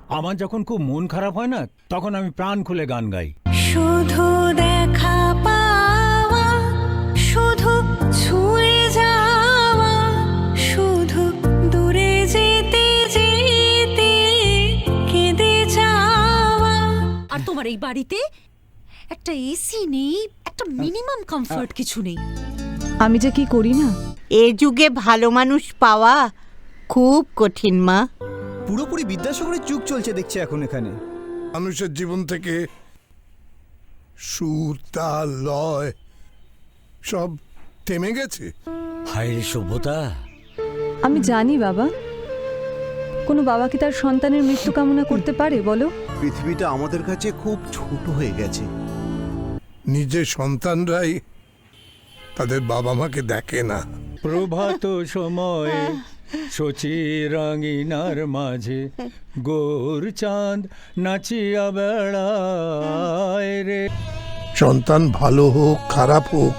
আমার যখন খুব মন খারাপ হয় না, তখন আমি প্রাণ খুলে গান গাই। শুধু দেখা পাওয়া, শুধু ছুঁয়ে যাওয়া, শুধু দূরে যেতে যেতে কেঁদে যাওয়া। আর তোমার এই বাড়িতে একটা এসি নেই, একটা মিনিমাম কমফর্ট কিছু নেই। আমি যে কি করি না। এ যুগে ভালো মানুষ পাওয়া খুব কঠিন মা। পুরোপুরি বিদ্যাসাগরের যুগ চলছে দেখছি এখন এখানে। মানুষের জীবন থেকে সুর, তাল, লয় সব থেমে গেছে। হায় সভ্যতা! আমি জানি বাবা, কোনো বাবা কি তার সন্তানের মৃত্যু কামনা করতে পারে বলো? পৃথিবীটা আমাদের কাছে খুব ছোট হয়ে গেছে। নিজের সন্তানরাই তাদের বাবা মাকে দেখে না। প্রভাত সময়ে শচী রঙিনার মাঝে গোর চাঁদ নাচিয়া বেড়ায় রে। সন্তান ভালো হোক খারাপ হোক,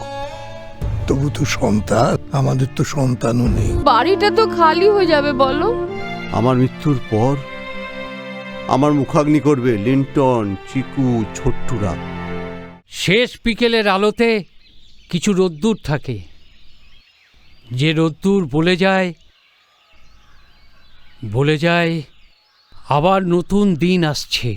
তবু তো সন্তান। আমাদের তো সন্তানও নেই। বাড়িটা তো খালি হয়ে যাবে বলো। আমার মৃত্যুর পর আমার মুখাগ্নি করবে লিন্টন, চিকু, ছোট্টুরা। শেষ বিকেলের আলোতে কিছু রোদ্দুর থাকে, যে রোদ্দুর বলে যায় আবার নতুন দিন আসছে।